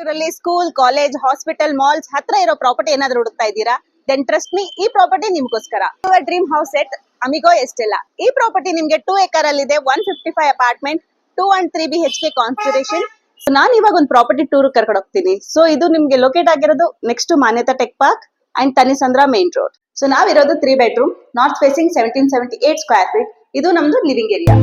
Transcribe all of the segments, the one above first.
ಬೆಂಗಳೂರಲ್ಲಿ school, college, hospital, malls ಹತ್ರ ಇರೋ ಪ್ರಾಪರ್ಟಿ ಏನಾದ್ರು ಹುಡುಕ್ತಾ ಇದ್ದೀರಾ? ದೆನ್ ಟ್ರಸ್ಟ್ ಮೀ, ಈ ಪ್ರಾಪರ್ಟಿ ನಿಮ್ಗೋಸ್ಕರ. ಯುವರ್ ಡ್ರೀಮ್ ಹೌಸ್ ಎಟ್ ಅಮಿಗೋ ಎಸ್ಟೆಲ್ಲಾ. ಈ ಪ್ರಾಪರ್ಟಿ ನಿಮ್ಗೆ 2 ಎಕರ್ ಅಲ್ಲಿ ಇದೆ. 155 ಅಪಾರ್ಟ್ಮೆಂಟ್, 2 and 3 BHK ಕಾನ್ಫಿಗರೇಷನ್. ನಾನು ಇವಾಗ ಒಂದು ಪ್ರಾಪರ್ಟಿ ಟೂರ್ ಕರ್ಕೊಂಡು ಹೋಗ್ತೀನಿ. ಸೊ ಇದು ನಿಮ್ಗೆ ಲೊಕೇಟ್ ಆಗಿರೋದು next to Manyata tech park and Thanisandra main road. So ನಾವಿರೋದು 3 bedroom, north facing, 1778 square feet. ಇದು ನಮ್ದು ಲಿವಿಂಗ್ ಏರಿಯಾ.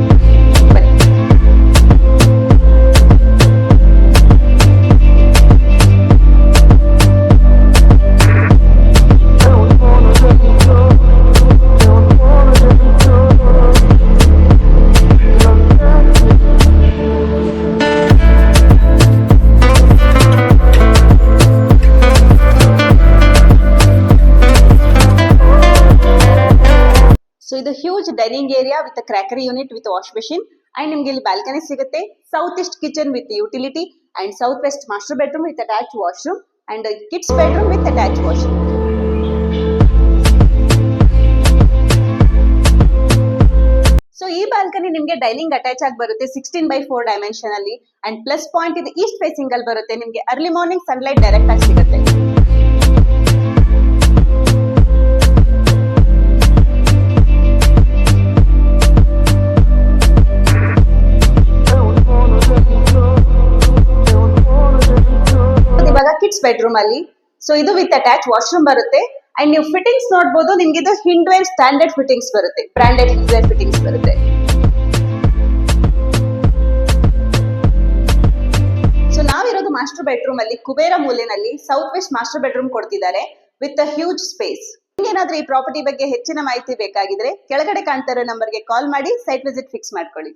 ಸೊ ಇದು huge dining area with crockery unit with wash machine and ನಿಮ್ಗೆ ಇಲ್ಲಿ ಬಾಲ್ಕನಿ ಸಿಗುತ್ತೆ. South east kitchen with utility and south west master bedroom with attach washroom and kids bedroom with attach washroom. So ಈ balcony ನಿಮ್ಗೆ dining attach ಆಗಿ ಬರುತ್ತೆ 16/4 dimension ಅಲ್ಲಿ. And plus point ಇದು East facing ಅಲ್ಲಿ ಬರುತ್ತೆ. ನಿಮ್ಗೆ ಅರ್ಲಿ ಮಾರ್ನಿಂಗ್ ಸನ್ಲೈಟ್ ಡೈರೆಕ್ಟ್ ಆಗಿ ಸಿಗುತ್ತೆ. ಇವಾಗ ಕಿಡ್ಸ್ ಬೆಡ್ರೂಮ್ ಅಲ್ಲಿ ಸೊ ಇದು ವಿತ್ ಅಟ್ಯಾಚ್ ವಾಶ್ರೂಮ್ ಬರುತ್ತೆ. ಅಂಡ್ ನೀವು ಫಿಟ್ಟಿಂಗ್ಸ್ ನೋಡಬಹುದು. ನಿಮ್ಗೆ ಇದು ಹಿಂಡ್ವೇರ್ ಸ್ಟ್ಯಾಂಡರ್ಡ್ ಫಿಟ್ಟಿಂಗ್ಸ್ ಬರುತ್ತೆ, ಬ್ರಾಂಡೆಡ್ ಹಿಂಡ್ವೇರ್ ಫಿಟ್ಟಿಂಗ್ಸ್ ಬರುತ್ತೆ. ಸೊ ನಾವಿರೋದು ಮಾಸ್ಟರ್ ಬೆಡ್ರೂಮ್ ಅಲ್ಲಿ ಕುಬೇರ ಮೂಲೆನಲ್ಲಿ ಸೌತ್ ವೆಸ್ಟ್ ಮಾಸ್ಟರ್ ಬೆಡ್ರೂಮ್ ಕೊಡ್ತಿದ್ದಾರೆ ವಿತ್ ಅ ಹ್ಯೂಜ್ ಸ್ಪೇಸ್. ನಿಮ್ಗೇನಾದ್ರೂ ಈ ಪ್ರಾಪರ್ಟಿ ಬಗ್ಗೆ ಹೆಚ್ಚಿನ ಮಾಹಿತಿ ಬೇಕಾಗಿದ್ರೆ ಕೆಳಗಡೆ ಕಾಣ್ತಾ ಇರೋ ನಂಬರ್ಗೆ ಕಾಲ್ ಮಾಡಿ ಸೈಟ್ ವಿಸಿಟ್ ಫಿಕ್ಸ್ ಮಾಡ್ಕೊಳ್ಳಿ.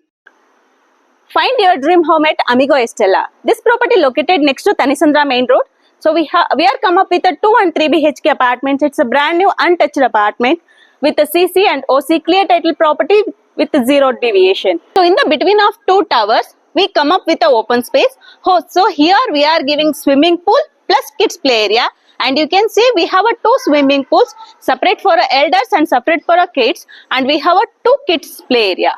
Find your dream home at Amigo Estella. This property located next to Tanisandra Main Road. So we are come up with a 2 and 3 BHK apartments. It's a brand new untouched apartment with a CC and OC clear title property with 0 deviation. So in the between of 2 towers, we come up with a open space. So here we are giving swimming pool plus kids play area. And you can see we have a 2 swimming pools separate for elders and separate for kids. And we have a 2 kids play area.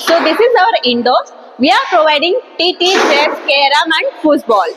So this is our indoors. We are providing TT, chess, carom and foosball.